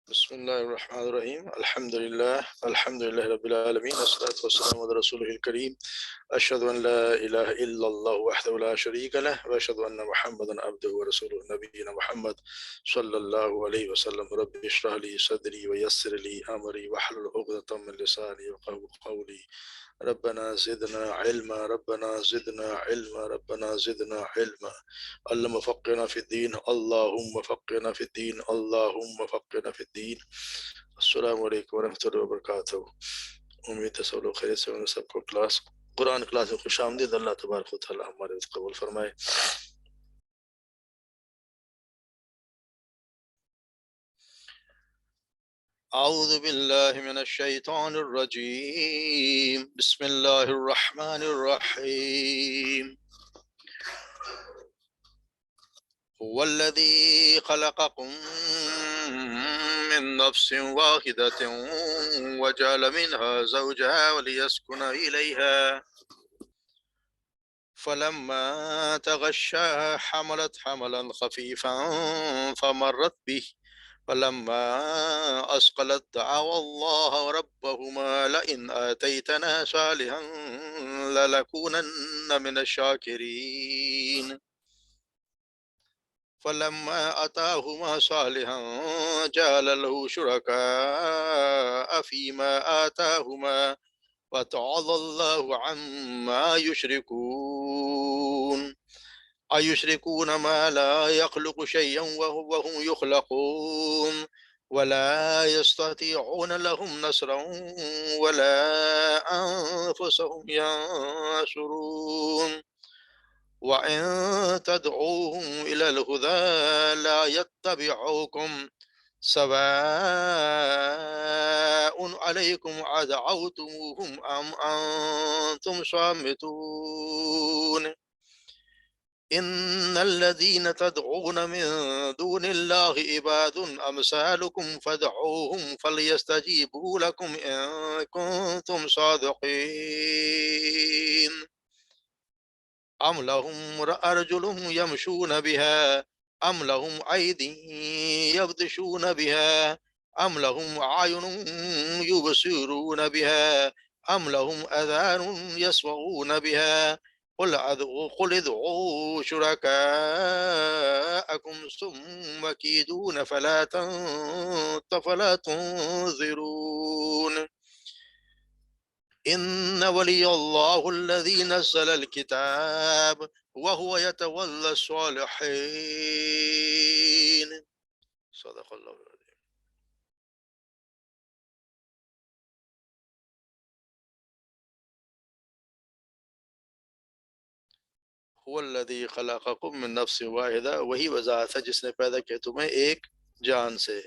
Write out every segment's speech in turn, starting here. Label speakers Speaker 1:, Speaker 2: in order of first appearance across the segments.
Speaker 1: بسم اللہ الرحمن الرحیم الحمد للہ رب العالمین والصلاة والسلام علی رسولہ الکریم اشہد ان لا الہ الا اللہ وحدہ لا شریک لہ واشہد ان محمدا عبدہ ورسولہ نبینا محمد صلی اللہ علیہ وسلم رب اشرح لی صدری ویسر لی امری واحلل عقدۃ من لسانی یفقہوا قولی ربنا زدنا علما ربنا زدنا علما ربنا زدنا علما اللهم فقنا في الدين اللهم فقنا في الدين اللهم فقنا في الدين السلام علیکم ورحمۃ اللہ وبرکاتہ۔ امید ہے سب لوگ خیریت سے ہوں گے۔ سب کو قرآن کلاس میں خوش آمدید۔ اللہ تبارک و تعالی ہمارے قبول فرمائے۔ اعوذ باللہ من الشیطان الرجیم بسم اللہ الرحمن الرحیم هو الذي خلقكم من نفس واحدة وجعل منها زوجها وليسكن إليها فلما تغشاها حملت حملا خفيفا فمرت به فلما أثقلت دعوا الله ربهما لئن آتيتنا صالحا لنكونن من الشاكرين فلما آتاهما صالحا جعل له شركاء فيما آتاهما وتعالى الله عما يشركون أيشركون ما لا يخلق شيئا وهم يخلقون ولا يستطيعون لهم نصرا ولا أنفسهم ينصرون وإن تدعوهم إلى الهدى لا يتبعوكم سواء عليكم أدعوتموهم أم أنتم صامتون إن الذين تدعون من دون الله عباد أمثالكم فادعوهم فليستجيبوا لكم إن كنتم صادقين أم لهم أرجل يمشون بها أم لهم أيدي يبطشون بها أم لهم أعين يبصرون بها أم لهم آذان يسمعون بها قل ادعوا شركاءكم ثم كيدون فلا تنظرون إن ولي الله الذي نزل الكتاب وهو يتولى الصالحين صدق الله العظيم۔ هو الذي خلقكم من نفس واحدہ، وہی وذات ہے جس نے پیدا کیا تمہیں ایک جان سے،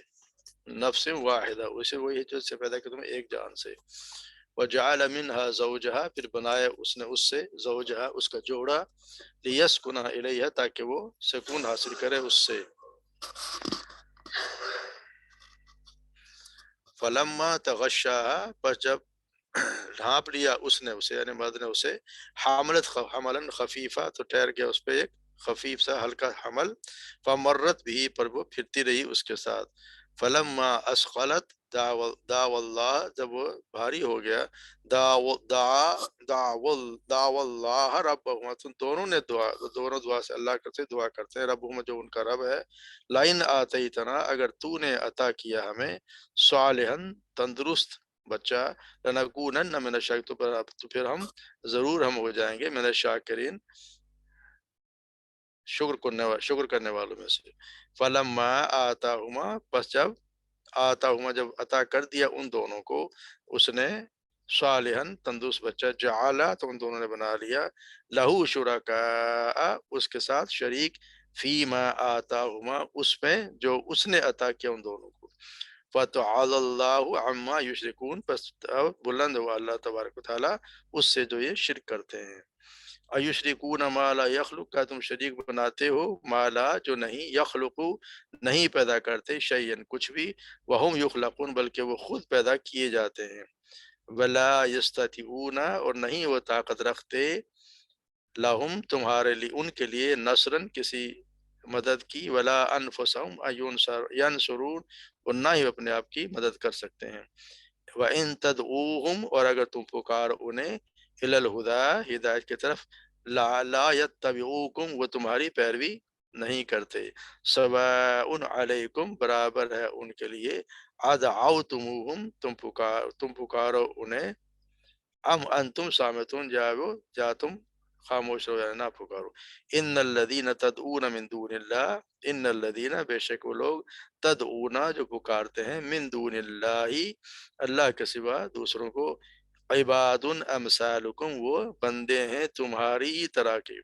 Speaker 1: نفس واحدہ، اسے وہی جو سے پیدا کیا تمہیں ایک جان سے، وجعل منها زوجها، پھر بنایا اس نے اس سے زوجها، اس کا جوڑا، لیسکن الیہا، تاکہ وہ سکون حاصل کرے اس سے۔ فلما تغشاها، پس جب ڈھانپ لیا اس نے اسے، یعنی مرد نے اسے، حملا خفیفہ، تو ٹھہر گیا اس پہ ایک خفیف سا ہلکا حمل، فمرت بھی، پر وہ پھرتی رہی اس کے ساتھ، فلما اسقلت دعوا اللہ، جب وہ بھاری ہو گیا، دعوا اللہ ربہما، دونوں نے دونوں دعا سے اللہ سے دعا کرتے ہیں، ربہما جو ان کا رب ہے، لئن آتیتنا، اگر تو نے عطا کیا ہمیں، صالحا، تندرست بچہ، لنکونن من الشاکرین، تو پھر ہم ضرور ہم ہو جائیں گے من الشاکرین، شکر کرنے والوں میں سے۔ فلما آتاہما، پس جب آتاہما، جب عطا کر دیا ان دونوں کو اس نے، صالحا، تندرست بچہ، جعلا، تو ان دونوں نے بنا لیا، لہو شرکاء، اس کے ساتھ شریک، فیما آتاہما، اس میں جو اس نے عطا کیا ان دونوں کو، فَتَعَالَى اللَّهُ عَمَّا يُشْرِكُونَ، پس بلند ہوا اللہ تبارک و تعالیٰ اس سے جو یہ شرک کرتے ہیں۔ اَيُشْرِكُونَ مَا لَا يَخْلُقُ، کیا تم شریک بناتے ہو، ما لا، جو نہیں، یخلق، نہیں پیدا کرتے، شیئن، کچھ بھی، وَهُمْ يُخْلَقُونَ، بلکہ وہ خود پیدا کیے جاتے ہیں، وَلَا يَسْتَطِيعُونَ، اور نہیں وہ طاقت رکھتے، لَهُمْ، تمہارے لیے، ان کے لیے، نصرن، کسی مدد کی، ولا انفسہم ینصرون، اور نہ ہی اپنے آپ کی مدد کر سکتے ہیں۔ وَإِن تَدْعُوهُمْ، اور اگر تم پکار انہیں، إِلَى الْهُدَىٰ، ہدایت کی طرف، لَا يَتَّبِعُوكُمْ، وہ تمہاری پیروی نہیں کرتے، سواء علیکم، برابر ہے ان کے لیے، ادعوتموہم، تم پکارو انہیں، ام انتم صامتون، جا تم خاموش رہو یا نہ پکارو۔ ان الذین تدعون من دون اللہ، ان الذین، بے شک وہ لوگ، تدعون جو پکارتے ہیں، من دون اللہ، اللہ کے سوا دوسروں کو، عباد امثالکم، وہ بندے ہیں تمہاری ہی طرح کے،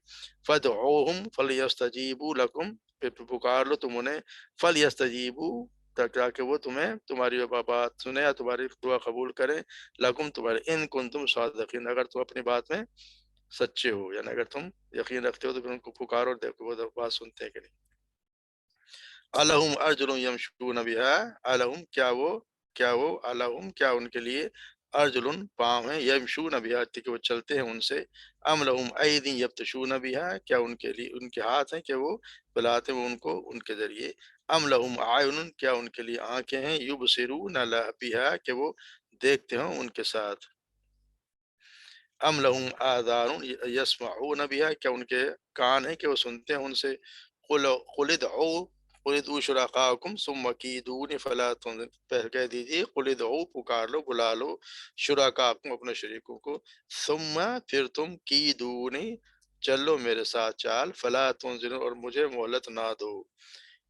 Speaker 1: فدعوہم فلیستجیبوا لکم، پھر پکار لو تم انہیں، فلیستجیبوا، تاکہ وہ تمہیں، تمہاری بات سنیں یا تمہاری دعا قبول کریں، لکم تمہارے، ان کنتم صادقین، اگر تم اپنی بات میں سچے ہو، یعنی اگر تم یقین رکھتے ہو تو پھر ان کو پکارو، دیکھو وہ بات سنتے ہیں کہ نہیں۔ الہم ارجل یمشون بہا، الہم، کیا وہ الہم، کیا ان کے لیے، ارجل پاؤں ہیں، یمشون بہا کہ وہ چلتے ہیں ان سے، ام لہم ایدی یبطشون بہا، کیا ان کے لیے ان کے ہاتھ ہیں کہ وہ بلاتے ہیں ان کو ان کے ذریعے، ام لہم اعین، کیا ان کے لیے آنکھیں ہیں، یبصرون بہا، کہ وہ دیکھتے ہوں ان کے ساتھ، ام لہم آذان یسمعون بہا، کیا ان کے کان ہیں کہ وہ سنتے ہیں ان سے، قل ادعوا شرکاءکم ثم کیدون فلا تنظرون، پہل کہہ دیجیے، قل ادعوا، پکار لو، بلا لو، شرکاءکم، اپنے شریکوں کو، ثم، پھر تم، کیدون، چلو میرے ساتھ چال، فلا تنظرون، اور مجھے مہلت نہ دو،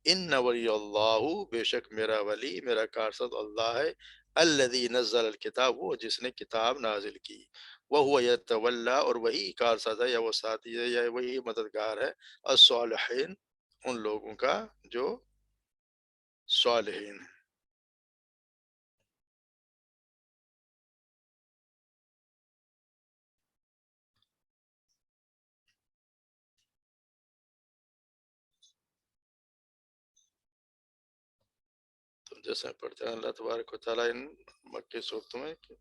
Speaker 1: ان ولی اللہ، بے شک میرا ولی، میرا کارساز اللہ ہے، الذی نزل الکتاب، وہ جس نے کتاب نازل کی، وہ یتولا، اور وہی کارساز ہے یا وہ ساتھی ہے یا وہی مددگار ہے، الصالحین، ان لوگوں کا جو صالحین ہیں۔ تو جیسے پڑھتے ہیں اللہ تبارک و تعالیٰ ان مکی صورتوں میں کہ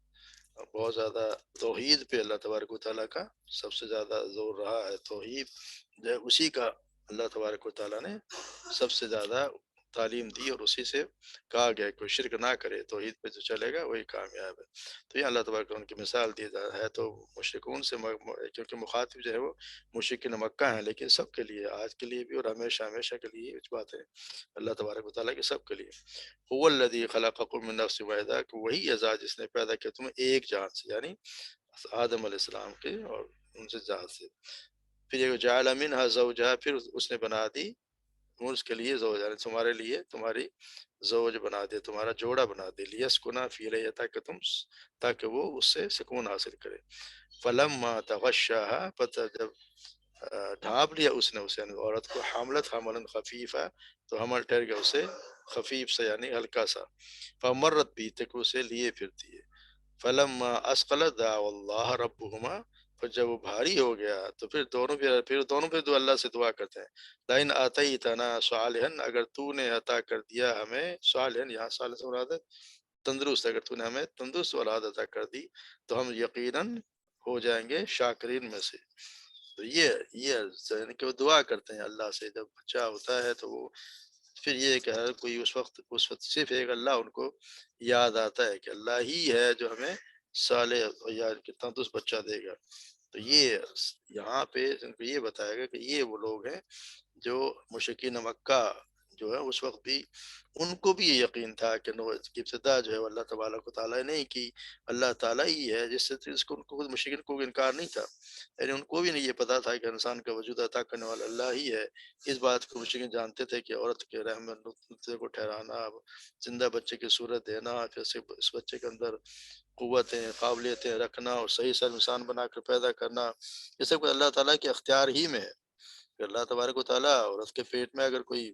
Speaker 1: بہت زیادہ توحید پہ اللہ تبارک و تعالیٰ کا سب سے زیادہ زور رہا ہے، توحید جو ہے اسی کا اللہ تبارک و تعالیٰ نے سب سے زیادہ تعلیم دی، اور اسی سے کہا گیا کہ کوئی شرک نہ کرے، توحید پہ جو چلے گا وہی کامیاب ہے۔ تو یہ اللہ تبارک ان کی مثال دی ہے تو مشرکون سے، کیونکہ مخاطب جو ہے وہ مشرکین مکہ ہیں، لیکن سب کے لیے، آج کے لیے بھی اور ہمیشہ ہمیشہ کے لیے یہ بات ہے اللہ تبارک و تعالیٰ کی سب کے لیے۔ هو الذی خلقکم من نفس واحدہ، کہ وہی ذات جس نے پیدا کیا تمہیں ایک جان سے، یعنی آدم علیہ السلام کے اور ان سے ذات سے، پھر یہ جعل منها زوجها، پھر اس نے بنا دی اس کے لیے زوج، یعنی تمہارے لیے تمہاری زوج بنا دے، تمہارا جوڑا بنا دے، لیسکنا فی الیہا، تاکہ وہ اس سے سکون حاصل کرے، فلما تغشاها، پتہ جب ڈھانپ لیا اس نے اسے، یعنی عورت کو، حاملت حملا خفیفہ، تو حمل ٹھہر گیا اسے خفیف سے یعنی ہلکا سا، فمرت بھی، تک اسے لیے پھرتی ہے، فلما اسقلت دعوا اللہ ربہما، پھر جب وہ بھاری ہو گیا تو پھر دونوں دو اللہ سے دعا کرتے ہیں، لئن آتیتنا صالحا، اگر تو نے عطا کر دیا ہمیں، صالحا یہاں صالح سے مراد ہے تندرست، اگر تو نے ہمیں تندرست اولاد عطا کر دی تو ہم یقیناً ہو جائیں گے شاکرین میں سے۔ تو یہ یعنی کہ وہ دعا کرتے ہیں اللہ سے جب بچہ ہوتا ہے تو وہ، پھر یہ کہ ہر کوئی اس وقت صرف ایک اللہ ان کو یاد آتا ہے کہ اللہ ہی ہے جو ہمیں صالح یا تندرست بچہ دے گا۔ تو یہ یہاں پہ ان کو یہ بتایا گیا کہ یہ وہ لوگ ہیں جو مشرکین مکہ جو ہے اس وقت بھی ان کو بھی یہ یقین تھا کہ کی ابتدا جو ہے وہ اللہ تبارک و تعالیٰ نے نہیں کی، اللہ تعالیٰ ہی ہے جس کو ان کو مشرکین کو انکار نہیں تھا، یعنی ان کو بھی نہیں یہ پتا تھا کہ انسان کا وجود عطا کرنے والا اللہ ہی ہے، اس بات کو مشرکین جانتے تھے کہ عورت کے رحم میں نطفے کو ٹھہرانا، زندہ بچے کی صورت دینا، پھر سے اس بچے کے اندر قوتیں قابلیتیں رکھنا اور صحیح سر انسان بنا کر پیدا کرنا، یہ سب اللہ تعالیٰ کے اختیار ہی میں ہے کہ اللہ تبارک و تعالیٰ عورت کے پیٹ میں اگر کوئی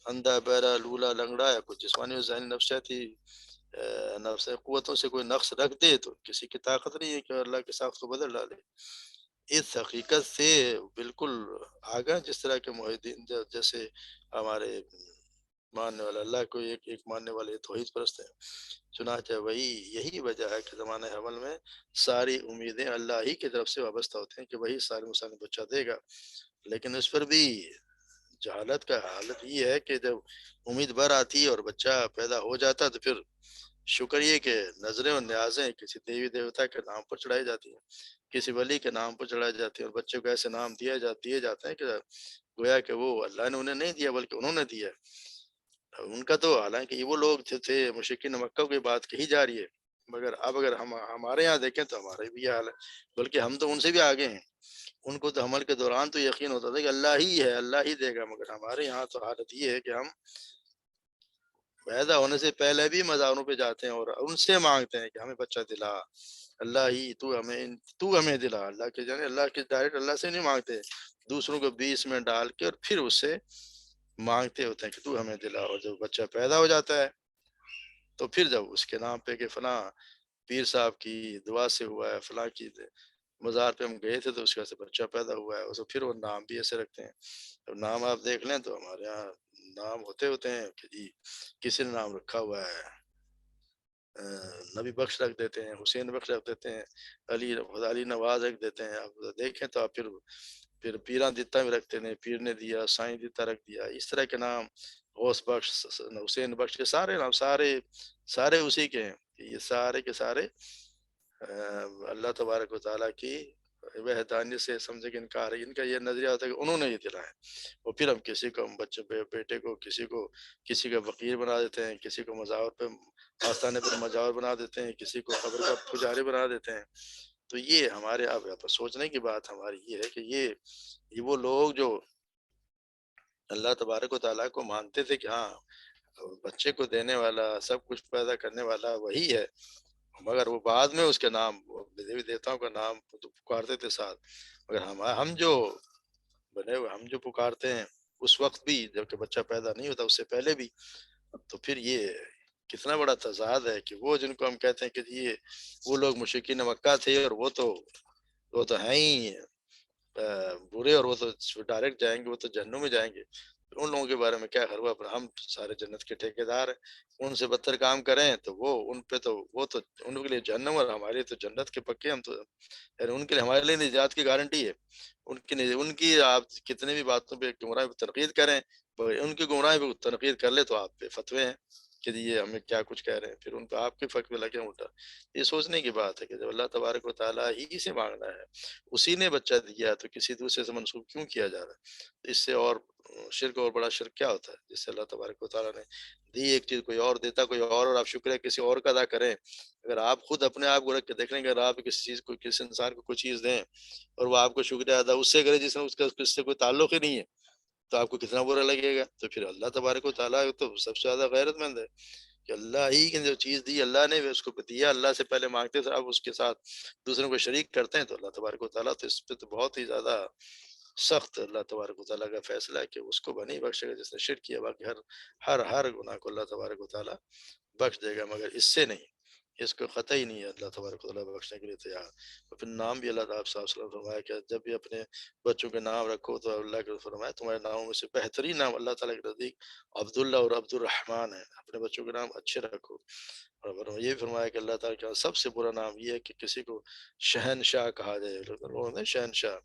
Speaker 1: اندھا بہرا لولا لنگڑا یا کوئی جسمانی و ذہنی نفسیاتی نفس قوتوں سے کوئی نقص رکھ دے تو کسی کی طاقت نہیں ہے کہ اللہ کے ساخت کو بدل ڈالے، اس حقیقت سے بالکل آگاہ، جس طرح کے معاہدین جیسے ہمارے ماننے والا اللہ کو ایک ماننے والے توحید پرست ہیں، چنانچہ یہی وجہ ہے کہ زمانہ حمل میں ساری امیدیں اللہ ہی کی طرف سے وابستہ ہوتے ہیں کہ وہی سارے مسلم بچہ دے گا، لیکن اس پر بھی جہالت کا حالت یہ ہے کہ جب امید بھر آتی ہے اور بچہ پیدا ہو جاتا ہے تو پھر شکر یہ کہ نظریں اور نیازیں کسی دیوی دیوتا کے نام پر چڑھائی جاتی ہیں، کسی ولی کے نام پر چڑھائی جاتی ہیں، اور بچے کو ایسے نام دیے جاتے ہیں کہ گویا کہ وہ اللہ نے انہیں نہیں دیا بلکہ انہوں نے دیا ہے۔ ان کا تو حالانکہ یہ وہ لوگ تھے مشرکین مکہ کی بات کہی جا رہی ہے، مگر اب اگر ہم ہمارے یہاں دیکھیں تو ہمارے بھی یہ حال ہے، بلکہ ہم تو ان سے بھی آگے ہیں۔ ان کو تو حمل کے دوران تو یقین ہوتا تھا کہ اللہ ہی ہے، اللہ ہی دے گا، مگر ہمارے یہاں تو حالت یہ ہے کہ ہم پیدا ہونے سے پہلے بھی مزاروں پہ جاتے ہیں اور ان سے مانگتے ہیں کہ ہمیں بچہ دلا، اللہ ہی تو ہمیں دلا۔ اللہ کے جانے اللہ کے ڈائریکٹ اللہ سے نہیں مانگتے، دوسروں کو بیچ میں ڈال کے اور پھر اس سے مانگتے ہوتے ہیں کہ تو ہمیں دلا۔ اور جب بچہ پیدا ہو جاتا ہے تو پھر جب اس کے نام پہ کہ فلاں پیر صاحب کی دعا سے ہوا ہے، فلاں کی مزار پہ ہم گئے تھے تو اس کا سے بچہ پیدا ہوا ہے، اس کو پھر وہ نام بھی ایسے رکھتے ہیں۔ اب نام آپ دیکھ لیں تو ہمارے یہاں نام ہوتے ہیں کہ جی کسی نے نام رکھا ہوا ہے، نبی بخش رکھ دیتے ہیں، حسین بخش رکھ دیتے ہیں، علی نواز رکھ دیتے ہیں۔ آپ دیکھیں تو آپ پھر پیراں دیتا بھی رکھتے ہیں، پیر نے دیا، سائیں دیتا رکھ دیا، اس طرح کے نام، غوث بخش، حسین بخش کے سارے نام سارے اسی کے ہیں۔ یہ سارے کے سارے اللہ تبارک و تعالیٰ کی وحدانیت سے سمجھے کہ انکار ہے، ان کا یہ نظریہ ہوتا ہے کہ انہوں نے یہ دلایا۔ اور پھر ہم کسی کو، ہم بچے بیٹے کو کسی کا فقیر بنا دیتے ہیں، کسی کو مزار پہ آستانے پر مجاور بنا دیتے ہیں، کسی کو قبر کا پجاری بنا دیتے ہیں۔ تو یہ ہمارے اب سوچنے کی بات ہماری یہ ہے کہ یہ وہ لوگ جو اللہ تبارک و تعالیٰ کو مانتے تھے کہ ہاں بچے کو دینے والا، سب کچھ پیدا کرنے والا وہی ہے، مگر وہ بعد میں اس کے نام دیوی دیوتاؤں کا نام تو پکارتے تھے ساتھ، مگر ہم جو بنے ہوئے، ہم جو پکارتے ہیں اس وقت بھی جب کہ بچہ پیدا نہیں ہوتا، اس سے پہلے بھی، تو پھر یہ کتنا بڑا تضاد ہے کہ وہ جن کو ہم کہتے ہیں کہ یہ وہ لوگ مشرکین مکہ تھے اور وہ تو ہیں ہی برے، اور وہ تو ڈائریکٹ جائیں گے، وہ تو جہنم میں جائیں گے، ان لوگوں کے بارے میں کیا خیر ہوا؟ ہم سارے جنت کے ٹھیکیدار ہیں، ان سے بدتر کام کریں تو وہ تو ان کے لیے جہنم، اور ہمارے لیے تو جنت کے پکے، ہم تو یعنی ان کے لیے، ہمارے لیے نجات کی گارنٹی ہے۔ ان کی آپ کتنے بھی باتوں پہ گمراہ پہ تنقید کریں، ان کی گمراہ پہ تنقید کر لے تو آپ پہ فتوے ہیں کہ جی یہ ہمیں کیا کچھ کہہ رہے ہیں، پھر ان پہ آپ کے فتوے لگے الٹا۔ یہ سوچنے کی بات ہے کہ جب اللہ تبارک و تعالیٰ ہی سے مانگنا ہے، اسی نے بچہ دیا، تو کسی دوسرے سے منسوب کیوں کیا جا رہا ہے؟ اس سے اور شرک، اور بڑا شرک کیا ہوتا ہے جس سے اللہ تبارک و تعالیٰ نے دی ایک چیز کوئی اور دیتا کوئی اور آپ شکر ہے کسی اور کا ادا کریں۔ اگر آپ خود اپنے آپ کو رکھ کے دیکھ لیں کہ اگر آپ کسی چیز کو، کسی انسان کو کوئی چیز دیں اور وہ آپ کو شکریہ ادا اس سے کرے جس نے اس سے کوئی تعلق ہی نہیں ہے، تو آپ کو کتنا برا لگے گا؟ تو پھر اللہ تبارک و تعالیٰ تو سب سے زیادہ غیرت مند ہے کہ اللہ ہی کی جو چیز دی اللہ نے اس کو دیا، اللہ سے پہلے مانگتے تھے، اب اس کے ساتھ دوسروں کو شریک کرتے ہیں، تو اللہ تبارک و تعالیٰ تو اس پہ تو بہت ہی زیادہ سخت اللہ تبارک و تعالیٰ کا فیصلہ ہے کہ اس کو نہیں بخشے گا جس نے شرک کیا، باقی ہر گناہ کو اللہ تبارک و تعالیٰ بخش دے گا، مگر اس سے نہیں، اس کو قطعی نہیں ہے اللہ تبارک و تعالیٰ بخشنے کے لیے تیار۔ اور پھر نام بھی اللہ تعالیٰ صاحب صلی اللہ علیہ وسلم فرمایا کہ جب بھی اپنے بچوں کے نام رکھو تو اللہ کے فرمایا تمہارے ناموں میں سے بہترین نام اللہ تعالیٰ کے نزدیک عبداللہ اور عبد الرحمن ہے، اپنے بچوں کے نام اچھے رکھو۔ اور یہ بھی فرمایا کہ اللہ تعالیٰ کا سب سے برا نام یہ ہے کہ کسی کو شہنشاہ کہا جائے، شہنشاہ۔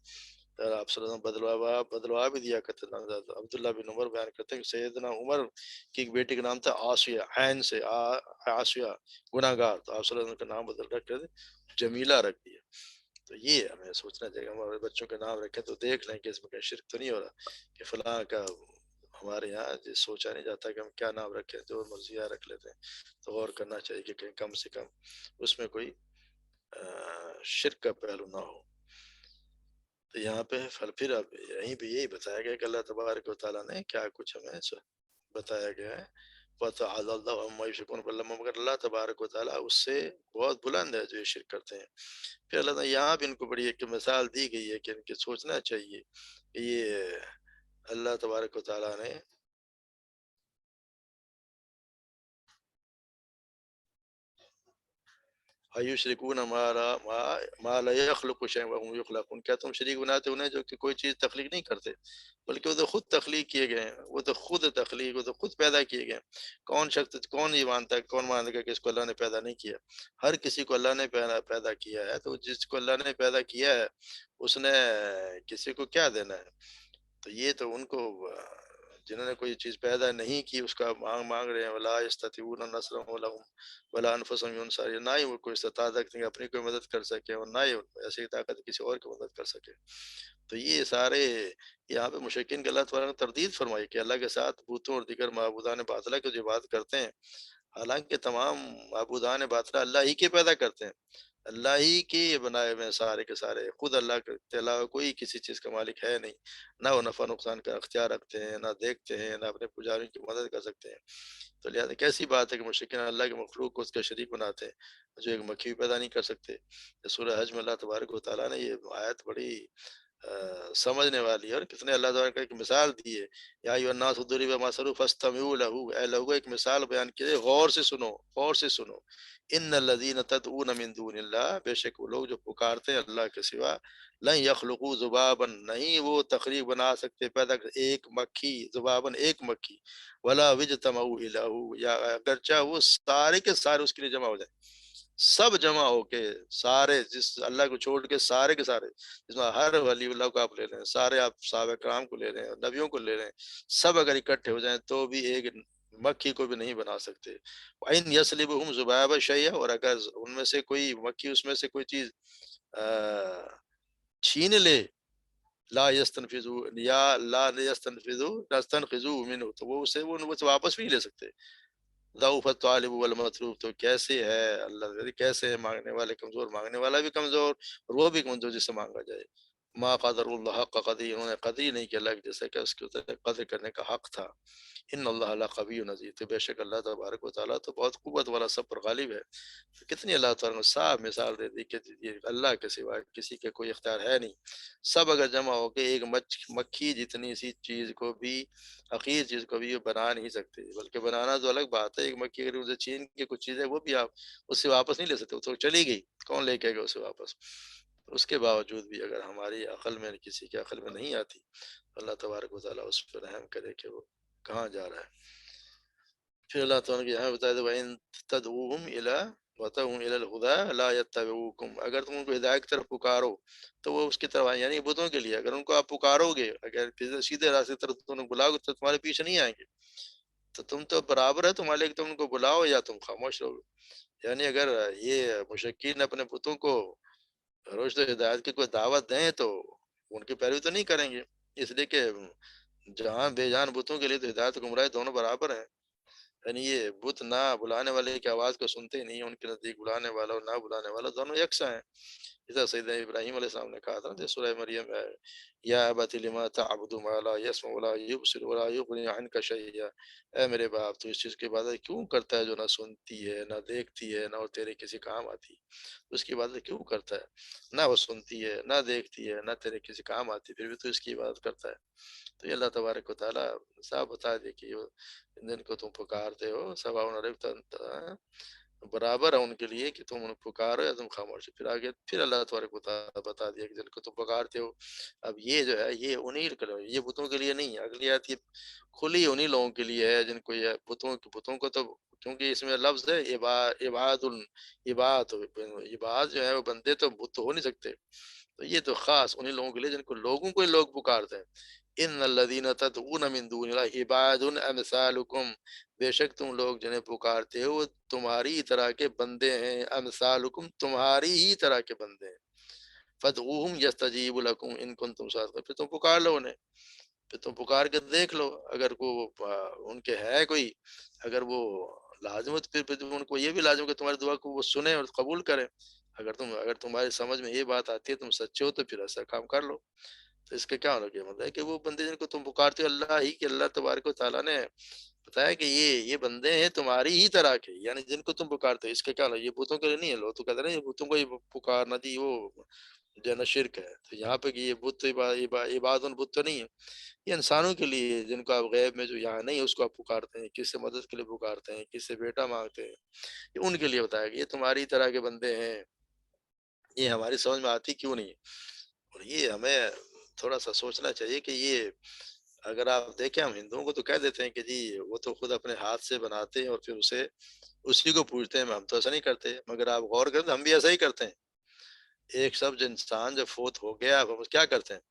Speaker 1: آپ صلی اللہ علیہ وسلم بدلوا بھی دیا کرتے تھے۔ عبداللہ بن عمر بیان کرتے ہیں کہ سیدنا عمر کی ایک بیٹی کا نام تھا آسیہ، عین سے آسیہ، گناہ گار، تو آپ صلی اللہ علیہ وسلم کا نام بدل رکھ کر جمیلہ رکھ دیا۔ تو یہ ہمیں سوچنا چاہیے، ہمارے بچوں کے نام رکھیں تو دیکھ لیں کہ اس میں کہیں شرک تو نہیں ہو رہا کہ فلاں کا ہمارے یہاں سوچا نہیں جاتا کہ ہم کیا نام رکھیں، جو مرضی رکھ لیتے ہیں، تو غور کرنا چاہیے کہ کہیں کم سے کم اس میں کوئی شرک کا پہلو نہ ہو۔ تو یہاں پہ پھر اب یہیں پہ یہی بتایا گیا کہ اللہ تبارک و تعالیٰ نے کیا کچھ ہمیں بتایا گیا ہے، وَتَعَالَى اللَّهُ عَمَّا يُشْرِكُونَ، مگر اللہ تبارک و تعالیٰ اس سے بہت بلند ہے جو یہ شرک کرتے ہیں۔ پھر اللہ تعالیٰ یہاں بھی ان کو بڑی ایک مثال دی گئی ہے کہ ان کے سوچنا چاہیے کہ یہ اللہ تبارک و تعالیٰ نے ایشرکون ما لا یخلق شیئا وهم یخلقون، کیا تم شریک بناتے انہیں جو کہ کوئی چیز تخلیق نہیں کرتے، بلکہ وہ تو خود تخلیق کیے گئے ہیں، وہ تو خود تخلیق، وہ تو خود پیدا کیے گئے ہیں۔ کون یہ مانتا ہے، کون مانتا ہے کہ اس کو اللہ نے پیدا نہیں کیا؟ ہر کسی کو اللہ نے پیدا کیا ہے، تو جس کو اللہ نے پیدا کیا ہے اس نے کسی کو کیا دینا ہے؟ تو یہ تو ان کو جنہوں نے کوئی چیز پیدا نہیں کی اس کا مانگ رہے ہیں، ولا یستطیعون نصرهم لهم ولا انفسهم ينصرون، نہ ہی وہ کوئی استطاعت رکھتے ہیں کہ اپنی کوئی مدد کر سکے اور نہ ہی ایسی طاقت کسی اور کی مدد کر سکے۔ تو یہ سارے یہاں پہ مشرکین کے اللہ تعالیٰ نے تردید فرمائی کہ اللہ کے ساتھ بتوں اور دیگر معبودان باطلہ کی جو عبادت کرتے ہیں، حالانکہ تمام معبودان باطلہ اللہ ہی کے پیدا کرتے ہیں، اللہ ہی کے یہ بنائے ہوئے ہیں سارے کے سارے، خود اللہ کے علاوہ کوئی کسی چیز کا مالک ہے نہیں، نہ وہ نفع نقصان کا اختیار رکھتے ہیں، نہ دیکھتے ہیں، نہ اپنے پجاریوں کی مدد کر سکتے ہیں۔ تو لہٰذا کیسی بات ہے کہ مشرکین اللہ کے مخلوق کو اس کا شریک بناتے ہیں جو ایک مکھی بھی پیدا نہیں کر سکتے۔ سورہ حج میں اللہ تبارک و تعالیٰ نے یہ آیت بڑی سمجھنے والی ہے، اور کتنے اللہ تعالیٰ کا ایک مثال دی ہے، یا ایھا الناس ضرب مثل فاستمعوا له، اے لوگو ایک مثال بیان کیے، غور سے سنو، غور سے سنو۔ ان الذین تدعون من دون اللہ، بے شک وہ لوگ جو پکارتے ہیں اللہ کے سوا، لن یخلقوا ذبابا، نہیں وہ تخلیق بنا سکتے، پیدا ایک مکھی، ذبابا ایک مکھی، ولا وجتمعوا الہ، یا اگرچہ وہ سارے کے سارے اس کے لیے جمع ہو جائیں، سب جمع ہو کے، سارے جس اللہ کو چھوڑ کے سارے کے سارے، جس میں ہر ولی اللہ کو آپ لے لیں، سارے آپ صحابہ کرام کو لے لیں، نبیوں کو لے لیں، سب اگر اکٹھے ہو جائیں تو بھی ایک مکھی کو بھی نہیں بنا سکتے۔ وَإِنْ يَسْلِبْهُمْ ذُبَابٌ شَيْئًا، اور اگر ان میں سے کوئی مکھی اس میں سے کوئی چیز چھین لے، لا یستنفذو یا لا یستنفذو نستنفذو منه، تو وہ اسے واپس بھی نہیں لے سکتے۔ ضعف الطالب والمطلوب، تو کیسے ہے اللہ، کیسے ہے مانگنے والے کمزور، مانگنے والا بھی کمزور اور وہ بھی کمزور جس سے مانگا جائے۔ ما قدر اللہ حق قدر، انہوں نے قدر ہی نہیں کیا اللہ کی جیسا کہ اس کے قدر کرنے کا حق تھا۔ ان اللہ لقوی عزیز، تو بے شک اللہ تبارک و تعالیٰ تو بہت قوت والا، سب پر غالب ہے۔ تو کتنی اللہ تعالیٰ نے صاف مثال دے دی کہ یہ اللہ کے سوا کسی کے کوئی اختیار ہے نہیں، سب اگر جمع ہو کے ایک مکھی جتنی سی چیز کو بھی، حقیر چیز کو بھی بنا نہیں سکتے، بلکہ بنانا تو الگ بات ہے، ایک مکھی اگر اسے چھین کے کچھ چیز ہے وہ بھی آپ اس سے واپس نہیں لے سکتے، وہ تو چلی گئی، کون لے کے گا اسے واپس؟ اس کے باوجود بھی اگر ہماری عقل میں، کسی کے عقل میں نہیں آتی، اللہ تبارک و تعالیٰ اس پر رحم کرے کہ وہ کہاں جا رہا ہے۔ پھر اللہ تعالیٰ نے یہاں بتایا تھا وَإِن تَدْعُوهُمْ إِلَىٰ وَتَوْهُمْ إِلَى الْهُدَىٰ لَا يَتَّبِعُوكُمْ، اگر تم ان کو ہدایت کی طرف پکارو تو وہ اس کی طرف آئیں، یعنی بتوں کے لیے اگر ان کو آپ پکارو گے، اگر سیدھے راستے کی طرف تم نے بلاؤ گے تو تمہارے پیچھے نہیں آئیں گے، تو تم تو برابر ہے تمہارے لیے کہ تم ان کو بلاؤ یا تم خاموش رہو۔ یعنی اگر یہ مشرکین اپنے بتوں کو رشد و ہدایت کی کوئی دعوت دیں تو ان کی پیروی تو نہیں کریں گے، اس لیے کہ جہاں بے جان بتوں کے لیے تو ہدایت و گمراہی دونوں برابر ہیں۔ یعنی یہ بت نہ بلانے والے کی آواز کو سنتے ہی نہیں، ان کے نزدیک بلانے والا اور نہ بلانے والا دونوں یکساں ہیں۔ جیسا سیدنا ابراہیم علیہ السلام نے کہا تھا جیسے سورہ مریم ہے، یا ابت لما تعبد ما لا يسمع ولا يبصر ولا يغني عنك شيئا، اے میرے باپ تو اس چیز کی عبادت کیوں کرتا ہے جو نہ سنتی ہے، نہ دیکھتی ہے، نہ اور تیرے کسی کام آتی، اس کی عبادت کیوں کرتا ہے؟ نہ وہ سنتی ہے، نہ دیکھتی ہے، نہ تیرے کسی کام آتی، پھر بھی تو اس کی عبادت کرتا ہے۔ تو یہ اللہ تبارک و تعالیٰ صاحب بتا دے کہ جن کو تم پکارتے ہو سواء علیکم، برابر ہے ان کے لیے کہ تم انہیں پکارو یا تم خاموش ہو۔ پھر آگے پھر اللہ تبارک و تعالیٰ بتا دیا کہ جن کو تم پکارتے ہو، اب یہ جو ہے یہ انہی کے لیے، یہ بتوں کے لیے نہیں ہے، اگلی آیت یہ کھلی انہی لوگوں کے لیے ہے جن کو یہ بتوں کو تو، کیونکہ اس میں لفظ ہے عباد، عباد جو ہے وہ بندے تو بت تو ہو نہیں سکتے، تو یہ تو خاص انہی لوگوں کے لیے جن کو لوگوں کو ہی لوگ پکارتے ہیں۔ ان الذین تدعون من دون اللہ عباد امثالکم، بے شک تم لوگ جنہیں پکارتے ہو وہ تمہاری طرح کے بندے ہیں، امثالکم تمہاری ہی طرح کے بندے ہیں، فادعوہم یستجیب لکم ان کنتم صادقین، پھر تم پکار لو انہیں، پھر تم پکار کے دیکھ لو، اگر کو ان کے ہے کوئی، اگر وہ لازم ہے تو پھر ان کو یہ بھی لازم ہے کہ تمہاری دعا کو وہ سنیں اور قبول کریں، اگر تمہاری سمجھ میں یہ بات آتی ہے تم سچے ہو تو پھر ایسا کام کر لو۔ تو اس کا کیا ہونا کہ مطلب ہے کہ وہ بندے جن کو تم پکارتے ہو اللہ ہی کے، اللہ تبارک و تعالیٰ نے بتایا کہ یہ بندے ہیں تمہاری ہی طرح کے، یعنی جن کو تم پکارتے ہو، اس کا کیا ہونا، یہ بتوں کے لیے نہیں ہے، لوگ تو کہتے ہیں نا یہ بتوں کو ہی پکارنا جی وہ جو ہے نا شرک ہے، تو یہاں پہ کہ یہ بت عباد بت تو نہیں ہے، یہ انسانوں کے لیے جن کو آپ غیب میں جو یہاں نہیں ہے اس کو آپ پکارتے ہیں، کس سے مدد کے لیے پکارتے ہیں، کس سے بیٹا مانگتے ہیں، یہ ان کے لیے بتایا کہ یہ تمہاری طرح کے بندے ہیں، یہ ہماری سمجھ میں آتی کیوں نہیں ہے؟ اور یہ ہمیں تھوڑا سا سوچنا چاہیے کہ یہ اگر آپ دیکھیں ہم ہندوؤں کو تو کہہ دیتے ہیں کہ جی وہ تو خود اپنے ہاتھ سے بناتے ہیں اور پھر اسے اسی کو پوجتے ہیں، ہم تو ایسا نہیں کرتے، مگر آپ غور کریں تو ہم بھی ایسا ہی کرتے ہیں۔ ایک شخص انسان جب فوت ہو گیا اب ہم کیا کرتے ہیں،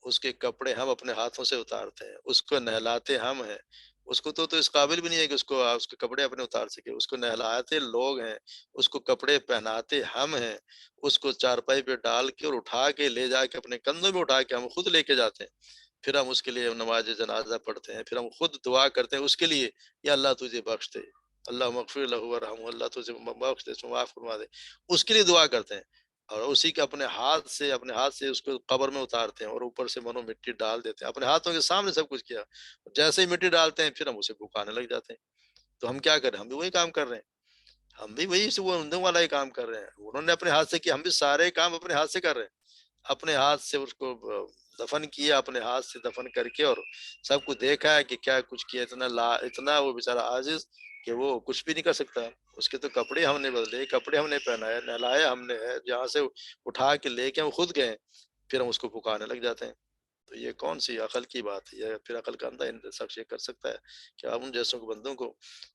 Speaker 1: اس کے کپڑے ہم اپنے ہاتھوں سے اتارتے ہیں، اس کو نہلاتے ہم ہیں، اس کو تو اس قابل بھی نہیں ہے کہ اس کے کپڑے اپنے اتار سکے، اس کو نہلاتے لوگ ہیں، اس کو کپڑے پہناتے ہم ہیں، اس کو چارپائی پہ ڈال کے اور اٹھا کے لے جا کے اپنے کندھوں میں اٹھا کے ہم خود لے کے جاتے ہیں، پھر ہم اس کے لیے نماز جنازہ پڑھتے ہیں، پھر ہم خود دعا کرتے ہیں اس کے لیے، یا اللہ تجھے بخش دے، اللہ مغفر لہ ورحمہ، اللہ تجھے بخش دے، معاف فرما دے، اس کے لیے دعا کرتے ہیں، اور اسی کے اپنے ہاتھ سے اس کو قبر میں اتارتے ہیں اور اوپر سے منو مٹی ڈال دیتے ہیں، اپنے ہاتھوں کے سامنے سب کچھ کیا، جیسے ہی مٹی ڈالتے ہیں پھر ہم اسے پکانے لگ جاتے ہیں، تو ہم کیا کریں، ہم بھی وہی کام کر رہے ہیں، ہم بھی وہی وہ اندوں والا ہی کام کر رہے ہیں، انہوں نے اپنے ہاتھ سے کیا، ہم بھی سارے کام اپنے ہاتھ سے کر رہے ہیں، اپنے ہاتھ سے اس کو دفن کیا، اپنے ہاتھ سے دفن کر کے، اور سب کو دیکھا ہے کہ کیا کچھ کیا، اتنا وہ بیچارہ عاجز کہ وہ کچھ بھی نہیں کر سکتا، اس کے تو کپڑے ہم نے بدلے، کپڑے ہم نے پہنائے، نہلایا ہم نے ہے، جہاں سے اٹھا کے لے کے ہم خود گئے، پھر ہم اس کو پکانے لگ جاتے ہیں، تو یہ کون سی عقل کی بات ہے، یہ پھر عقل کا اندھا شخص یہ کر سکتا ہے کہ آپ ان جیسوں کو بندوں کو،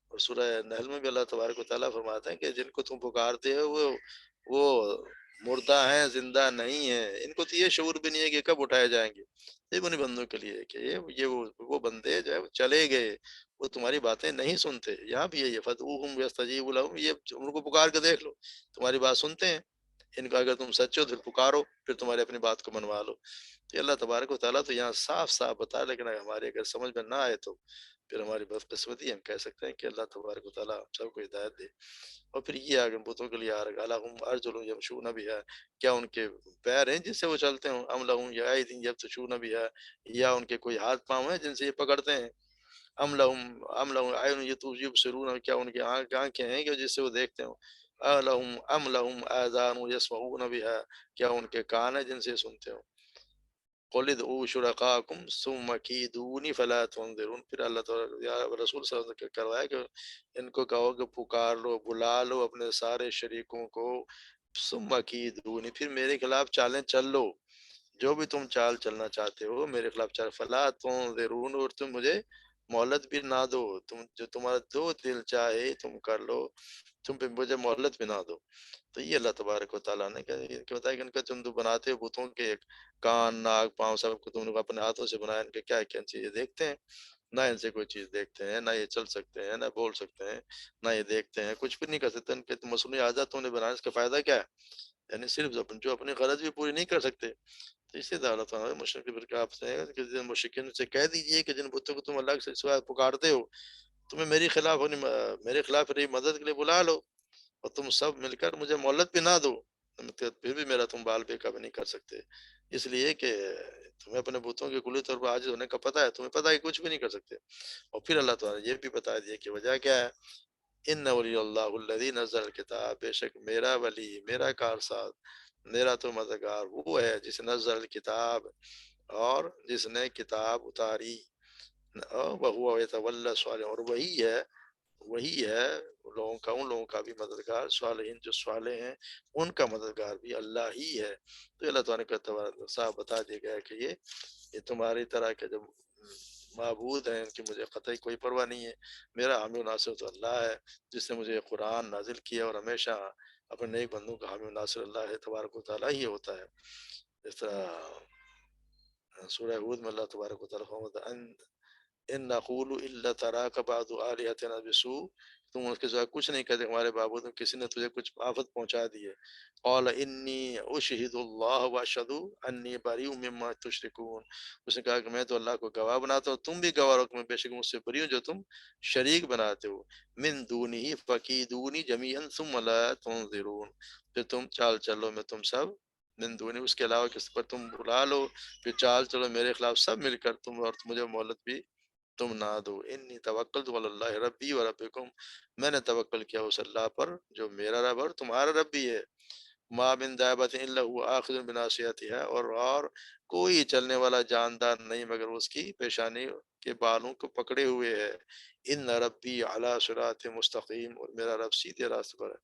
Speaker 1: اور سورہ نحل میں بھی اللہ تبارک و تعالیٰ فرماتے ہیں کہ جن کو تم پکارتے ہو وہ مردہ ہیں، زندہ نہیں ہیں، ان کو تو یہ شعور بھی نہیں ہے کہ کب اٹھائے جائیں گے، یہ انہیں بندوں کے لیے ہے کہ وہ بندے جو ہے وہ چلے گئے، وہ تمہاری باتیں نہیں سنتے، یہاں بھی یہ فدعوہم یستجیب لہم، یہ ان کو پکار کے دیکھ لو، تمہاری بات سنتے ہیں، ان کا اگر تم سچے ہو تو پھر پکارو، پھر تمہاری اپنی بات کو منوا لو، کہ اللہ تبارک و تعالیٰ تو یہاں صاف صاف بتا، لیکن اگر ہمارے اگر سمجھ میں نہ آئے تو پھر ہماری بدقسمتی، ہم کہہ سکتے ہیں کہ اللہ تبارک و تعالیٰ ہم سب کو ہدایت دے، اور پھر یہ آگے بتوں کے لیے الہم ارجل یمشون بہا، کیا ان کے پیر ہیں جن سے وہ چلتے ہوں، ام لہم یعید یبطشون بہا، یا ان کے کوئی ہاتھ پاؤں ہیں جن سے یہ پکڑتے ہیں، ام لہم اعین یبصرون، کیا ان کی آنکھیں ہیں کہ جس سے وہ دیکھتے ہوں، ام لہم آذان یسمعون بہا، کیا ان کے کان ہیں جن سے یہ سنتے ہوں، قل ادعوا شرکاءکم ثم کیدونی فلا تنظرون، پھر اللہ تعالیٰ یا رسول صلی اللہ علیہ وسلم نے کروایا کہ ان کو کہو کہ پکار لو، بلا لو اپنے سارے شریکوں کو، ثم کیدونی، پھر میرے خلاف چالیں چل لو، جو بھی تم چال چلنا چاہتے ہو میرے خلاف چال، فلا تنظرون، اور تم مجھے مہلت بھی نہ دو، تم جو تمہارا دو دل چاہے تم کر لو، تم پہ مجھے مہلت بھی نہ دو، تو یہ اللہ تبارک و تعالیٰ نے بتایا کہ ان کا تم تو بناتے ہو بتوں کے کان ناک پاؤں سب کو تم نے اپنے ہاتھوں سے بنایا، ان کے کیا کیا چیزیں دیکھتے ہیں، نہ ان سے کوئی چیز دیکھتے ہیں، نہ یہ چل سکتے ہیں، نہ بول سکتے ہیں، نہ یہ دیکھتے ہیں، کچھ بھی نہیں کر سکتے، ان کے تو مصنوعی اعضاء تم نے بنایا، اس کا فائدہ کیا ہے، یعنی صرف جو اپنی غرض بھی پوری نہیں کر سکتے، تو اسی طرح اللہ تعالیٰ مشرق فرقہ آپ سے ہے کہ جن مشرکین سے کہہ دیجئے کہ جن بتوں کو تم اللہ کے سوا پکارتے ہو، تمہیں میرے خلاف میری مدد کے لیے بلا لو، اور تم سب مل کر مجھے مہلت بھی نہ دو، پھر بھی میرا تم بال بے بھی نہیں کر سکتے، اس لیے کہ تمہیں اپنے بتوں کے کلی طور پر عاجز ہونے کا پتہ ہے، تمہیں پتہ ہے کہ کچھ بھی نہیں کر سکتے، اور پھر اللہ تعالیٰ نے یہ بھی بتا دیا کہ وجہ کیا ہے، ان ولی اللہ الذی نزل الکتاب، بے شک میرا ولی، میرا کارساز، میرا تو مددگار وہ ہے جس نے نزل الکتاب، اور جس نے کتاب اتاری، وہ یتولی الصالحین، اور وہی ہے ان لوگوں کا بھی مددگار، صالحین جو صالح ہیں ان کا مددگار بھی اللہ ہی ہے، تو اللہ تعالیٰ کا صاحب بتا دیا گیا ہے کہ یہ تمہاری طرح کے جو معبود ہیں ان کی مجھے قطعی کوئی پرواہ نہیں ہے، میرا حامی و ناصر تو اللہ ہے جس نے مجھے قرآن نازل کیا، اور ہمیشہ اپنے نیک بندوں کا حامی و ناصر اللہ ہے تبارک و تعالیٰ ہی ہوتا ہے، اس طرح سورہ ہود میں اللہ تبارک و تعالیٰ فرماتا ہے ان نقول الا تراک بعض آلہتنا بسوء، تم اس کے سوا کچھ نہیں کہتے ہمارے معبود میں کسی نے تجھے کچھ آفت پہنچا دی ہے، قال انی اشہد اللہ واشہد انی بریء مما تشرکون، اس نے کہا کہ میں تو اللہ کو گواہ بناتا ہوں، تم بھی گواہ رہو کہ میں بے شک مجھ سے بری ہوں جو تم شریک بناتے ہو، من دونہ فکیدونی جمیعا ثم لا تنظرون، پھر تم چال چلو میں تم سب، من دونی اس کے علاوہ کس پر تم بلا لو، پھر چال چلو میرے خلاف سب مل کر تم، اور مجھے مہلت بھی تم نہ دو، انی توکلت علی اللہ ربی و ربکم، میں نے توکل کیا اس اللہ پر جو میرا رب اور تمہارا رب بھی ہے، ما من دابۃ الا هو آخذ بناصیتها، اور کوئی چلنے والا جاندار نہیں مگر اس کی پیشانی کے بالوں کو پکڑے ہوئے ہے، ان ربی علی صراط مستقیم، اور میرا رب سیدھے راستے پر ہے،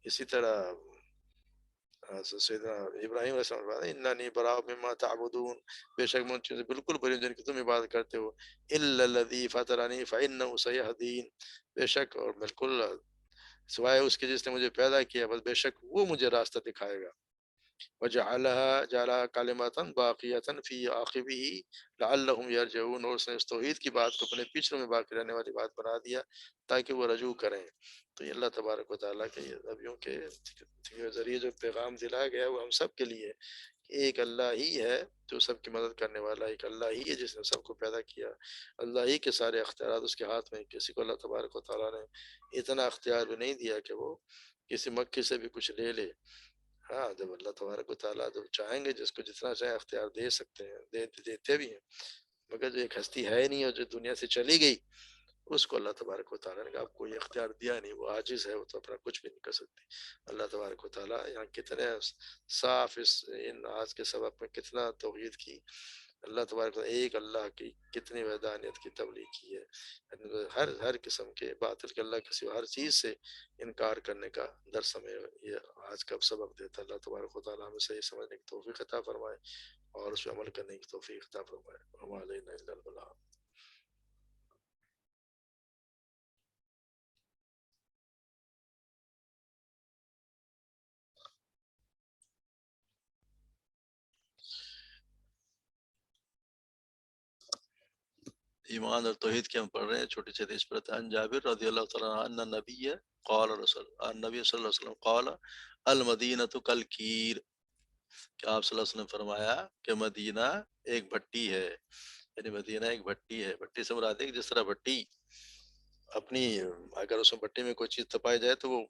Speaker 1: اسی طرح سیدنا ابراہیم علیہ السلام فرماتے ہیں اننی براء مما تعبدون، بے شک میں ان چیزوں سے بالکل بری ہوں جن کی تم عبادت کرتے ہو، الا الذی فطرنی فانه سیہدین، بے شک اور بالکل سوائے اس کے جس نے مجھے پیدا کیا، بس بے شک وہ مجھے راستہ دکھائے گا، جعلها کلمۃ باقیۃ فی عاقبہ لعلہم یرجعون، اور اس نے اس توحید کی بات کو اپنے پیچھوں میں باقی رہنے والی بات بنا دیا تاکہ وہ رجوع کریں۔ تو یہ اللہ تبارک و تعالیٰ کے نبیوں کے ذریعے جو پیغام دلایا گیا ہے وہ ہم سب کے لیے کہ ایک اللہ ہی ہے جو سب کی مدد کرنے والا، ایک اللہ ہی ہے جس نے سب کو پیدا کیا، اللہ ہی کے سارے اختیارات اس کے ہاتھ میں، کسی کو اللہ تبارک و تعالیٰ نے اتنا اختیار بھی نہیں دیا کہ وہ کسی مکھی سے بھی کچھ لے لے۔ ہاں، جب اللہ تبارک و تعالیٰ جب چاہیں گے جس کو جتنا چاہے اختیار دے سکتے ہیں، دیتے بھی ہیں، مگر جو ایک ہستی ہے نہیں اور جو دنیا سے چلی گئی اس کو اللہ تبارک و تعالیٰ نے کہا آپ کو یہ اختیار دیا نہیں، وہ عاجز ہے، وہ تو اپنا کچھ بھی نہیں کر سکتی۔ اللہ تبارک و تعالیٰ یہاں کتنے صاف ان آج کے سبب میں کتنا توحید کی، اللہ تبارک و تعالیٰ ایک اللہ کی کتنی وحدانیت کی تبلیغ کی ہے، ہر قسم کے باطل کے اللہ کے سوا ہر چیز سے انکار کرنے کا درس ہمیں یہ آج کا سبق دیتا ہے۔ اللہ تبارک و تعالیٰ ہمیں صحیح سمجھنے کی توفیق عطا فرمائے اور اس پہ عمل کرنے کی توفیق عطا فرمائے۔ وما علینا الا البلاغ۔ ایمان اور توحید کے ہم پڑھ رہے ہیں، چھوٹی سی حدیث پڑھتے ہیں۔ جابر رضی اللہ تعالیٰ عنہ ان نبی قال رسول النبی صلی اللہ علیہ وسلم قال المدینۃ کالکیر، کہ آپ صلی اللہ علیہ وسلم فرمایا کہ مدینہ ایک بھٹی ہے، یعنی مدینہ ایک بھٹی ہے۔ بھٹی سے مراد ہے کہ جس طرح بھٹی اپنی اگر اس میں بھٹی میں کوئی چیز تپائی جائے تو وہ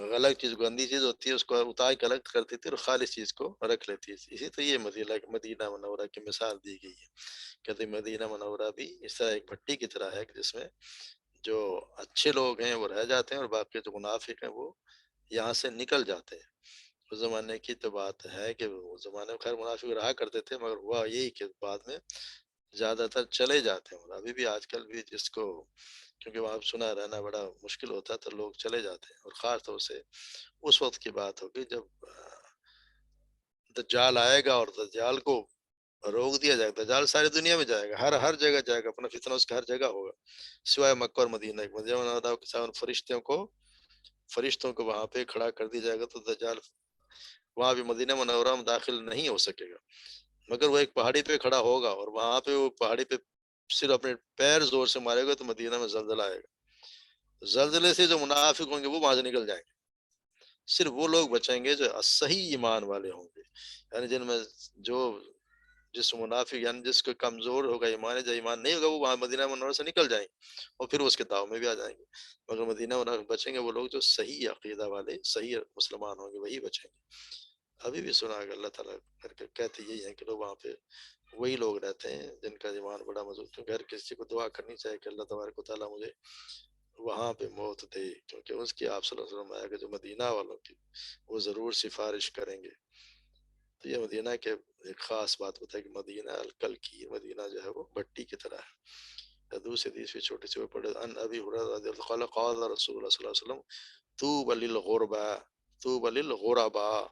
Speaker 1: غلط چیز گندی چیز ہوتی ہے اس کو اتار کے الگ کر دیتی ہے اور خالص چیز کو رکھ لیتی ہے، اسی تو یہ مدینہ منورہ کی مثال دی گئی ہے۔ کہتے ہیں مدینہ منورہ بھی اس طرح ایک بھٹی کی طرح ہے کہ جس میں جو اچھے لوگ ہیں وہ رہ جاتے ہیں اور باقی جو منافق ہیں وہ یہاں سے نکل جاتے ہیں۔ اس زمانے کی تو بات ہے کہ اس زمانے میں خیر منافق رہا کرتے تھے، مگر ہوا یہی کہ بعد میں زیادہ تر چلے جاتے ہیں، اور ابھی بھی آج کل بھی جس کو کیونکہ وہاں سنا رہنا بڑا مشکل ہوتا ہے تو لوگ چلے جاتے ہیں، اور خاص طور سے اس وقت کی بات ہوگی جب دجال آئے گا اور دجال کو روک دیا جائے گا۔ دجال ساری دنیا میں جائے گا، ہر جگہ جائے گا، اپنا فتنہ اس کا ہر جگہ ہوگا سوائے مکہ اور مدینہ۔ مدینہ منورہ کے ساتھ فرشتوں کو وہاں پہ کھڑا کر دیا جائے گا تو دجال وہاں بھی مدینہ منورہ میں داخل نہیں ہو سکے گا، مگر وہ ایک پہاڑی پہ کھڑا ہوگا اور وہاں پہ وہ پہاڑی پہ صرف اپنے پیر زور سے مارے گا تو مدینہ میں زلزلہ آئے گا، زلزلے سے جو منافق ہوں گے وہ وہاں سے نکل جائیں گے، صرف وہ لوگ بچیں گے جو صحیح ایمان والے ہوں گے، یعنی جن میں جو جس منافق یعنی جس کو کمزور ہوگا ایمان، جو ایمان نہیں ہوگا وہ وہاں مدینہ منورہ سے نکل جائیں گے اور پھر اس کے داؤ میں بھی آ جائیں گے، مگر مدینہ منورہ بچیں گے وہ لوگ جو صحیح عقیدہ والے صحیح مسلمان ہوں گے، وہی بچیں گے۔ ابھی بھی سنا کہ اللہ تعالیٰ کہتے یہی ہیں کہ لوگ وہاں پہ وہی لوگ رہتے ہیں جن کا ایمان بڑا مضبوط ہے۔ ہر کسی کو دعا کرنی چاہیے کہ اللہ تبارک و تعالیٰ مجھے وہاں پہ موت دے، کیونکہ اس کی آپ صلی اللہ علیہ وسلم آیا کہ جو مدینہ والوں کی وہ ضرور سفارش کریں گے۔ تو یہ مدینہ کے ایک خاص بات بتائی کہ مدینہ الکل کی مدینہ جو ہے وہ بھٹی کی طرح ہے۔ دوسری حدیث بھی چھوٹی سی وہ پڑھے ان ابی ہریرہ رضی اللہ عنہ قال رسول اللہ صلی اللہ علیہ وسلم طوبی للغرباء، طوبی للغرباء،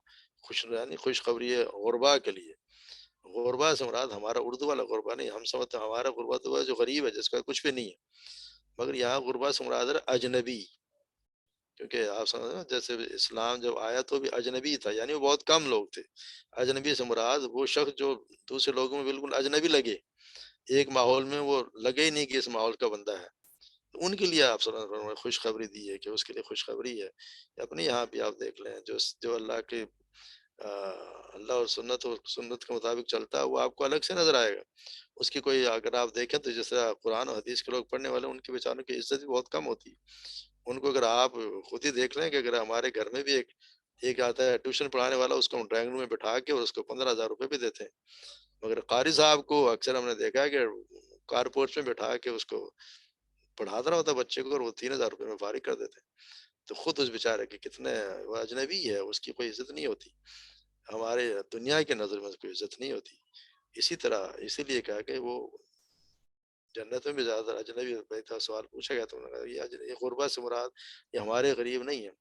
Speaker 1: یعنی خوشخبری ہے غربا کے لیے۔ غربا سے مراد ہمارا اردو والا غربا نہیں، ہم سمجھتے ہیں ہمارا غربا تو وہ جو غریب ہے جس کا کچھ بھی نہیں ہے، مگر یہاں غربا سے مراد ہے اجنبی، کیونکہ آپ سمجھ رہے ہیں جیسے اسلام جب آیا تو بھی اجنبی تھا، یعنی وہ بہت کم لوگ تھے۔ اجنبی سے مراد وہ شخص جو دوسرے لوگوں میں بالکل اجنبی لگے، ایک ماحول میں وہ لگے ہی نہیں کہ اس ماحول کا بندہ ہے، تو ان کے لیے آپ صلی اللہ علیہ وسلم نے خوشخبری دی ہے کہ اس کے لیے خوشخبری ہے۔ اپنے یہاں بھی آپ دیکھ لیں جو اللہ کے اللہ اور سنت کے مطابق چلتا ہے وہ آپ کو الگ سے نظر آئے گا، اس کی کوئی اگر آپ دیکھیں تو جس طرح قرآن و حدیث کے لوگ پڑھنے والے ان کے بیچاروں کی عزت بھی بہت کم ہوتی ہے۔ ان کو اگر آپ خود ہی دیکھ لیں کہ اگر ہمارے گھر میں بھی ایک آتا ہے ٹیوشن پڑھانے والا، اس کو ہم ڈرائنگ روم میں بٹھا کے اور اس کو 15,000 روپے بھی دیتے ہیں، مگر قاری صاحب کو اکثر ہم نے دیکھا ہے کہ کار پورچ میں بٹھا کے اس کو پڑھاتا رہا ہوتا بچے کو اور وہ 3,000 روپے میں فارغ کر دیتے ہیں۔ تو خود اس بیچارے کے کتنے وہ اجنبی ہے، اس کی کوئی عزت نہیں ہوتی، ہمارے دنیا کے نظر میں کوئی عزت نہیں ہوتی۔ اسی طرح اسی لیے کہا کہ وہ جنت میں بھی زیادہ تر اجنبی تھا، سوال پوچھا گیا تو انہوں نے کہا یہ غربا سے مراد یہ ہمارے غریب نہیں ہیں۔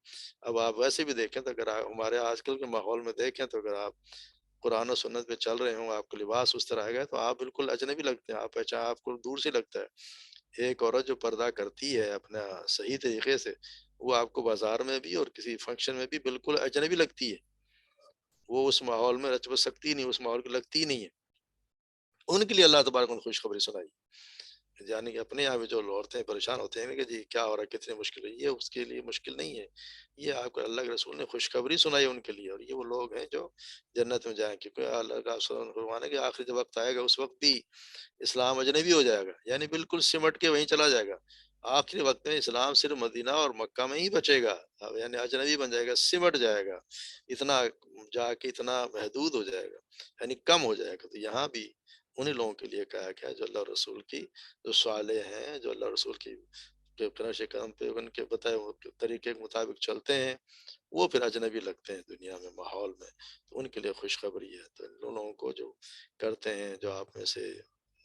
Speaker 1: اب آپ ویسے بھی دیکھیں تو اگر ہمارے آج کل کے ماحول میں دیکھیں تو اگر آپ قرآن و سنت پہ چل رہے ہوں، آپ کا لباس اس طرح آئے گا تو آپ بالکل اجنبی لگتے ہیں، آپ پہچان آپ کو دور سے لگتا ہے۔ ایک عورت جو پردہ کرتی ہے اپنا صحیح طریقے سے، وہ آپ کو بازار میں بھی اور کسی فنکشن میں بھی بالکل اجنبی لگتی ہے، وہ اس ماحول میں رچ بس سکتی نہیں، اس ماحول کی لگتی نہیں ہے، ان کے لیے اللہ تبارک نے خوشخبری سنائی، یعنی کہ اپنے یہاں بھی جو عورتیں پریشان ہوتے ہیں کہ جی کیا ہو رہا ہے، کتنی مشکل ہے، یہ اس کے لیے مشکل نہیں ہے، یہ آپ کو اللہ کے رسول نے خوشخبری سنائی ان کے لیے، اور یہ وہ لوگ ہیں جو جنت میں جائیں، کیونکہ اللہ کا فرمان ہے کہ آخری جب وقت آئے گا اس وقت بھی اسلام اجنبی ہو جائے گا، یعنی بالکل سمٹ کے وہیں چلا جائے گا، آخری وقت میں اسلام صرف مدینہ اور مکہ میں ہی بچے گا، یعنی اجنبی بن جائے گا، سمٹ جائے گا، اتنا جا کے اتنا محدود ہو جائے گا، یعنی کم ہو جائے گا، تو یہاں بھی انہیں لوگوں کے لیے کہا گیا جو اللہ رسول کی جو صالح ہیں، جو اللہ رسول کی کے نقش قدم پہ ان کے بتائے ہوئے طریقے کے مطابق چلتے ہیں، وہ پھر اجنبی لگتے ہیں دنیا میں، ماحول میں، تو ان کے لیے خوشخبری ہے، تو ان لوگوں کو جو کرتے ہیں، جو آپ میں سے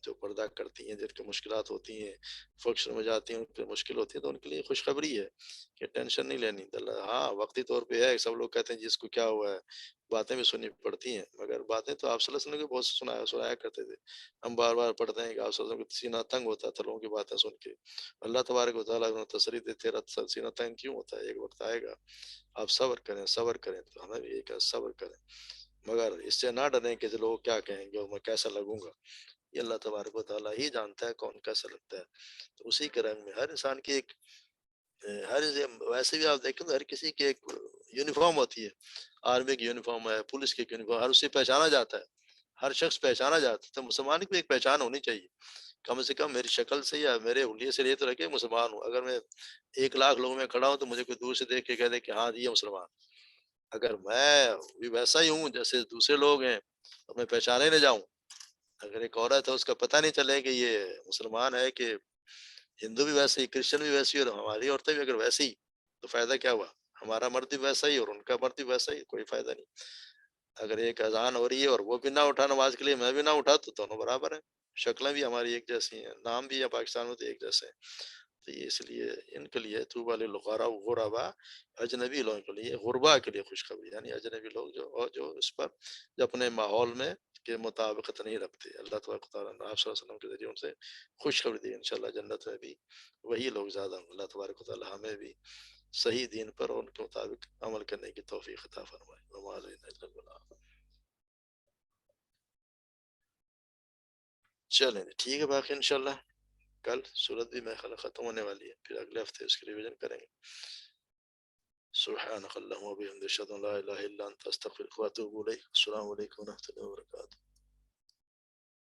Speaker 1: جو پردہ کرتی ہیں، جن کی مشکلات ہوتی ہیں، فنکشن میں جاتی ہیں، ان پہ مشکل ہوتی ہے، تو ان کے لیے خوشخبری ہے کہ ٹینشن نہیں لینی، ہاں وقتی طور پہ ہے، سب لوگ کہتے ہیں جس کو کیا ہوا ہے، باتیں بھی سننی پڑتی ہیں، مگر باتیں تو آپ صلی اللہ علیہ وسلم کے بہت سنایا کرتے تھے، ہم بار بار پڑھتے ہیں کہ آپ صلی اللہ علیہ وسلم کا سینہ تنگ ہوتا تھا لوگوں کی باتیں سن کے، اللہ تبارک و تعالیٰ انہیں تسلی دیتے، تیرا سینہ تنگ کیوں ہوتا ہے، ایک وقت آئے گا آپ صبر کریں، صبر کریں، تو ہمیں بھی ایک صبر کریں، مگر اس سے نہ ڈریں کہ لوگ کیا کہیں گے اور میں کیسا لگوں گا، یہ اللہ تبارک و تعالیٰ ہی جانتا ہے کون کیسا لگتا ہے، تو اسی کے رنگ میں ہر انسان کی ایک ہر ویسے بھی آپ دیکھیں تو ہر کسی کی ایک یونیفارم ہوتی ہے، آرمی کی یونیفارم ہے، پولیس کی یونیفارم، ہر اسے پہچانا جاتا ہے، ہر شخص پہچانا جاتا ہے، تو مسلمان کی بھی ایک پہچان ہونی چاہیے، کم سے کم میری شکل سے یا میرے حلیے سے یہ تو رکھے مسلمان ہوں، اگر میں 1,00,000 لوگوں میں کھڑا ہوں تو مجھے کوئی دور سے دیکھ کے کہہ دے کہ ہاں یہ مسلمان، اگر میں بھی ویسا ہی ہوں جیسے دوسرے لوگ ہیں تو میں پہچانے نہ جاؤں، اگر ایک عورت ہے اس کا پتہ نہیں چلے کہ یہ مسلمان ہے کہ ہندو بھی ویسے ہی، کرسچن بھی ویسی اور ہماری عورتیں بھی اگر ویسی ہی، تو فائدہ کیا ہوا، ہمارا مرد بھی ویسا ہی اور ان کا مرد بھی ویسا ہی، کوئی فائدہ نہیں، اگر ایک اذان ہو رہی ہے اور وہ بھی نہ اٹھا نماز کے لیے، میں بھی نہ اٹھا، تو دونوں برابر ہیں، شکلیں بھی ہماری ایک جیسی ہیں، نام بھی ہے پاکستان میں تو ایک جیسے ہیں، تو یہ اس لیے ان کے لیے طوبیٰ للغرباء غرباء، اجنبی لوگوں کے لیے، غربا کے لیے خوشخبری، یعنی اجنبی لوگ جو اس پر جو اپنے ماحول میں کے مطابقت نہیں رکھتے، اللہ تبارک و تعالیٰ نے آپ صلی اللہ علیہ وسلم کے ذریعے ان سے خوشخبری دی، انشاءاللہ جنت میں بھی وہی لوگ زیادہ ہوں، اللہ تبارک و تعالیٰ ہمیں بھی صحیح دین پر اور ان کے مطابق عمل کرنے کی توفیق عطا فرمائے، وما علینا الا البلاغ۔ چلیں ٹھیک ہے، باقی انشاءاللہ کل سورت بھی میں خیال ختم ہونے والی ہے، پھر اگلے ہفتے اس کی ریویژن کریں گے۔ سبحانک اللہم و بحمدک، اشہد ان لا الہ الا انت، استغفرک و اتوب الیک، السلام علیکم و رحمۃ اللہ وبرکاتہ۔